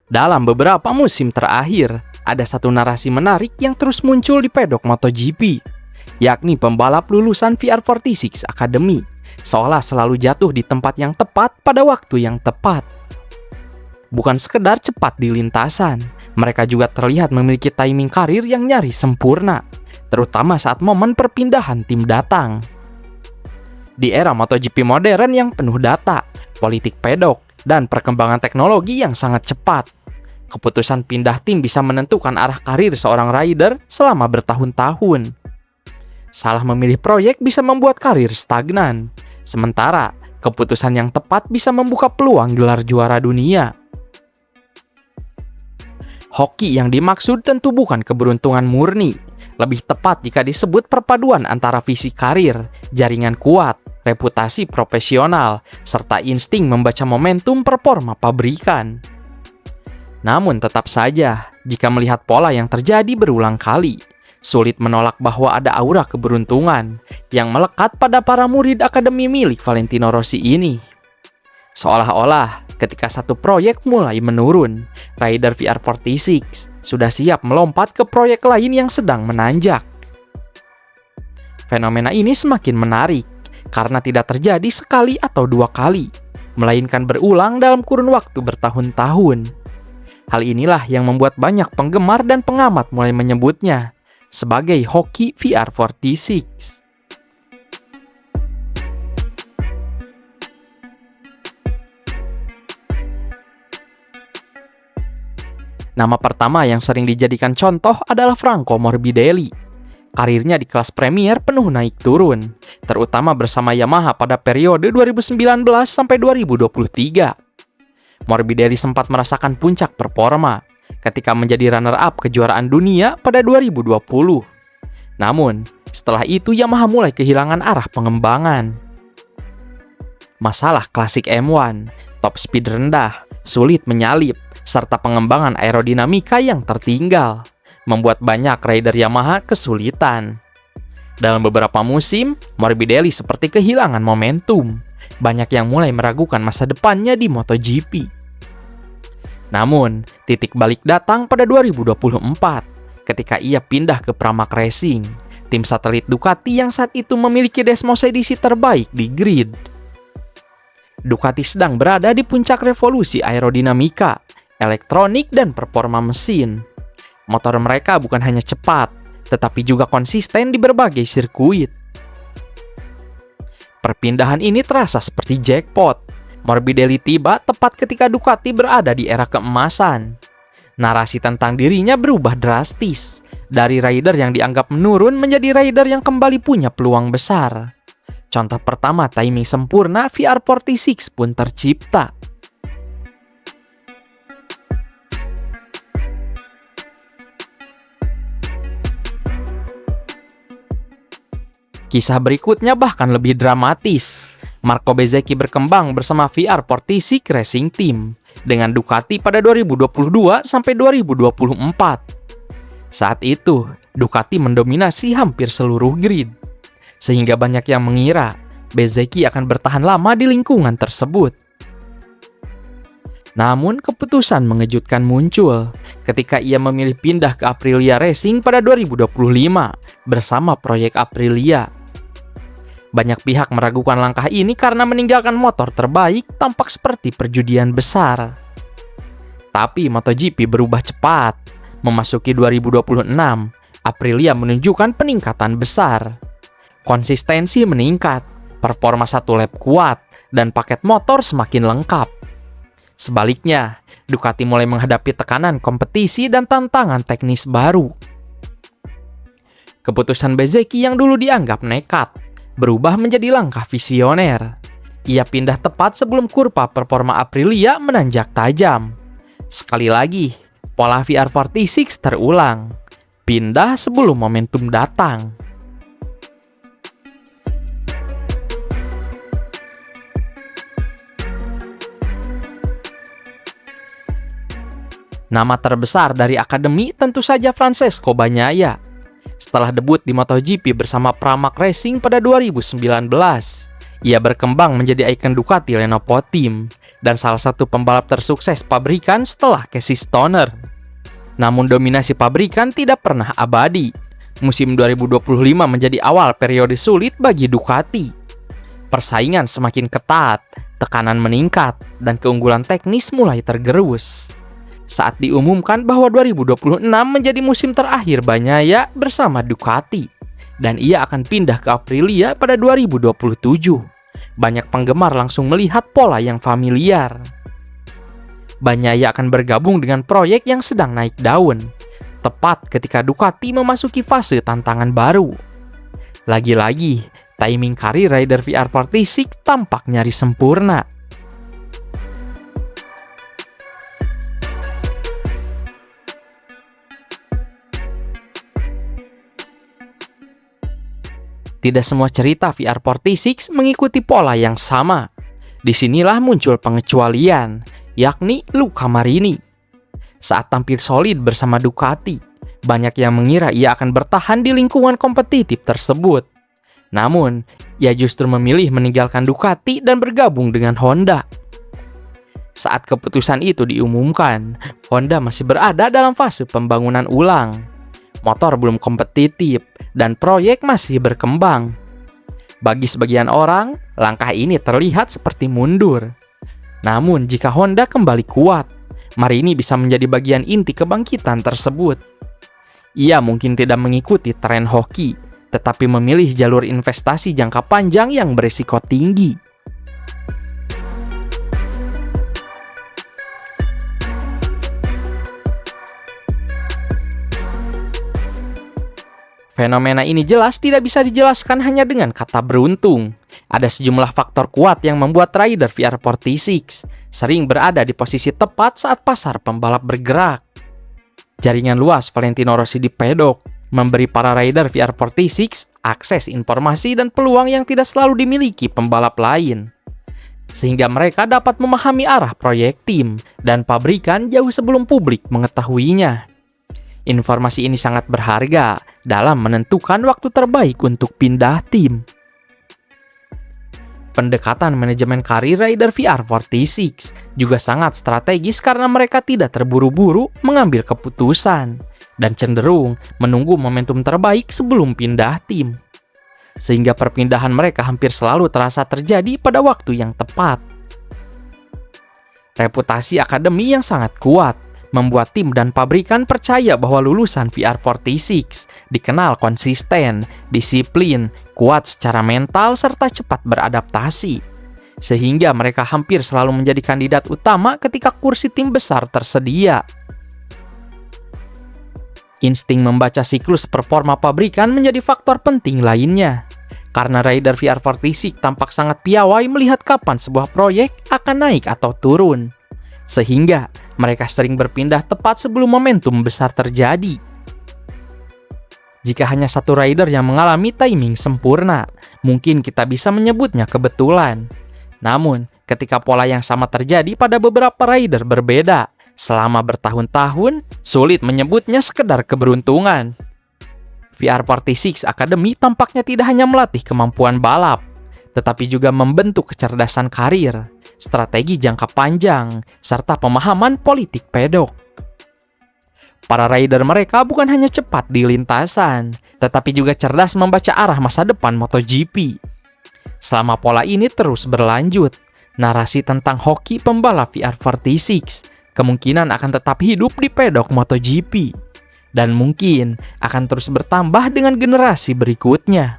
Dalam beberapa musim terakhir, ada satu narasi menarik yang terus muncul di pedok MotoGP, yakni pembalap lulusan VR46 Academy, seolah selalu jatuh di tempat yang tepat pada waktu yang tepat. Bukan sekedar cepat di lintasan, mereka juga terlihat memiliki timing karir yang nyaris sempurna, terutama saat momen perpindahan tim datang. Di era MotoGP modern yang penuh data, politik pedok, dan perkembangan teknologi yang sangat cepat, keputusan pindah tim bisa menentukan arah karir seorang rider selama bertahun-tahun. Salah memilih proyek bisa membuat karir stagnan, sementara keputusan yang tepat bisa membuka peluang gelar juara dunia. Hoki yang dimaksud tentu bukan keberuntungan murni, lebih tepat jika disebut perpaduan antara visi karir, jaringan kuat, reputasi profesional, serta insting membaca momentum performa pabrikan. Namun tetap saja, jika melihat pola yang terjadi berulang kali, sulit menolak bahwa ada aura keberuntungan yang melekat pada para murid akademi milik Valentino Rossi ini. Seolah-olah ketika satu proyek mulai menurun, rider VR46 sudah siap melompat ke proyek lain yang sedang menanjak. Fenomena ini semakin menarik karena tidak terjadi sekali atau dua kali, melainkan berulang dalam kurun waktu bertahun-tahun. Hal inilah yang membuat banyak penggemar dan pengamat mulai menyebutnya sebagai hoki VR46. Nama pertama yang sering dijadikan contoh adalah Franco Morbidelli. Karirnya di kelas Premier penuh naik turun, terutama bersama Yamaha pada periode 2019 sampai 2023. Morbidelli sempat merasakan puncak performa ketika menjadi runner-up kejuaraan dunia pada 2020. Namun, setelah itu Yamaha mulai kehilangan arah pengembangan. Masalah klasik M1, top speed rendah, sulit menyalip, serta pengembangan aerodinamika yang tertinggal, membuat banyak rider Yamaha kesulitan. Dalam beberapa musim, Morbidelli seperti kehilangan momentum. Banyak yang mulai meragukan masa depannya di MotoGP. Namun, titik balik datang pada 2024, ketika ia pindah ke Pramac Racing, tim satelit Ducati yang saat itu memiliki Desmos edisi terbaik di grid. Ducati sedang berada di puncak revolusi aerodinamika, elektronik, dan performa mesin. Motor mereka bukan hanya cepat, tetapi juga konsisten di berbagai sirkuit. Perpindahan ini terasa seperti jackpot. Morbidelli tiba tepat ketika Ducati berada di era keemasan. Narasi tentang dirinya berubah drastis, dari rider yang dianggap menurun menjadi rider yang kembali punya peluang besar. Contoh pertama timing sempurna VR46 pun tercipta. Kisah berikutnya bahkan lebih dramatis. Marco Bezzecchi berkembang bersama VR46 Racing Team dengan Ducati pada 2022 sampai 2024. Saat itu, Ducati mendominasi hampir seluruh grid, sehingga banyak yang mengira Bezzecchi akan bertahan lama di lingkungan tersebut. Namun keputusan mengejutkan muncul ketika ia memilih pindah ke Aprilia Racing pada 2025 bersama proyek Aprilia. Banyak pihak meragukan langkah ini karena meninggalkan motor terbaik tampak seperti perjudian besar. Tapi MotoGP berubah cepat. Memasuki 2026, Aprilia menunjukkan peningkatan besar. Konsistensi meningkat, performa satu lap kuat, dan paket motor semakin lengkap. Sebaliknya, Ducati mulai menghadapi tekanan kompetisi dan tantangan teknis baru. Keputusan Bezzecchi yang dulu dianggap nekat berubah menjadi langkah visioner. Ia pindah tepat sebelum kurva performa Aprilia menanjak tajam. Sekali lagi, pola VR46 terulang. Pindah sebelum momentum datang. Nama terbesar dari akademi tentu saja Francesco Bagnaia. Setelah debut di MotoGP bersama Pramac Racing pada 2019, ia berkembang menjadi ikon Ducati Lenovo Team dan salah satu pembalap tersukses pabrikan setelah Casey Stoner. Namun dominasi pabrikan tidak pernah abadi. Musim 2025 menjadi awal periode sulit bagi Ducati. Persaingan semakin ketat, tekanan meningkat, dan keunggulan teknis mulai tergerus. Saat diumumkan bahwa 2026 menjadi musim terakhir Bagnaia bersama Ducati, dan ia akan pindah ke Aprilia pada 2027. Banyak penggemar langsung melihat pola yang familiar. Bagnaia akan bergabung dengan proyek yang sedang naik daun, tepat ketika Ducati memasuki fase tantangan baru. Lagi-lagi, timing karir rider VR46 tampak nyaris sempurna. Tidak semua cerita VR46 mengikuti pola yang sama. Disinilah muncul pengecualian, yakni Luca Marini. Saat tampil solid bersama Ducati, banyak yang mengira ia akan bertahan di lingkungan kompetitif tersebut. Namun, ia justru memilih meninggalkan Ducati dan bergabung dengan Honda. Saat keputusan itu diumumkan, Honda masih berada dalam fase pembangunan ulang. Motor belum kompetitif, dan proyek masih berkembang. Bagi sebagian orang, langkah ini terlihat seperti mundur. Namun, jika Honda kembali kuat, Marini bisa menjadi bagian inti kebangkitan tersebut. Ia mungkin tidak mengikuti tren hoki, tetapi memilih jalur investasi jangka panjang yang berisiko tinggi. Fenomena ini jelas tidak bisa dijelaskan hanya dengan kata beruntung. Ada sejumlah faktor kuat yang membuat rider VR46 sering berada di posisi tepat saat pasar pembalap bergerak. Jaringan luas Valentino Rossi di pedok memberi para rider VR46 akses informasi dan peluang yang tidak selalu dimiliki pembalap lain. Sehingga mereka dapat memahami arah proyek tim dan pabrikan jauh sebelum publik mengetahuinya. Informasi ini sangat berharga dalam menentukan waktu terbaik untuk pindah tim. Pendekatan manajemen karir rider VR46 juga sangat strategis karena mereka tidak terburu-buru mengambil keputusan dan cenderung menunggu momentum terbaik sebelum pindah tim. Sehingga perpindahan mereka hampir selalu terasa terjadi pada waktu yang tepat. Reputasi akademi yang sangat kuat membuat tim dan pabrikan percaya bahwa lulusan VR46 dikenal konsisten, disiplin, kuat secara mental, serta cepat beradaptasi. Sehingga mereka hampir selalu menjadi kandidat utama ketika kursi tim besar tersedia. Insting membaca siklus performa pabrikan menjadi faktor penting lainnya. Karena rider VR46 tampak sangat piawai melihat kapan sebuah proyek akan naik atau turun. Sehingga mereka sering berpindah tepat sebelum momentum besar terjadi. Jika hanya satu rider yang mengalami timing sempurna, mungkin kita bisa menyebutnya kebetulan. Namun, ketika pola yang sama terjadi pada beberapa rider berbeda selama bertahun-tahun, sulit menyebutnya sekedar keberuntungan. VR46 Academy tampaknya tidak hanya melatih kemampuan balap, tetapi juga membentuk kecerdasan karir, strategi jangka panjang, serta pemahaman politik pedok. Para rider mereka bukan hanya cepat di lintasan, tetapi juga cerdas membaca arah masa depan MotoGP. Selama pola ini terus berlanjut, narasi tentang hoki pembalap VR46 kemungkinan akan tetap hidup di pedok MotoGP, dan mungkin akan terus bertambah dengan generasi berikutnya.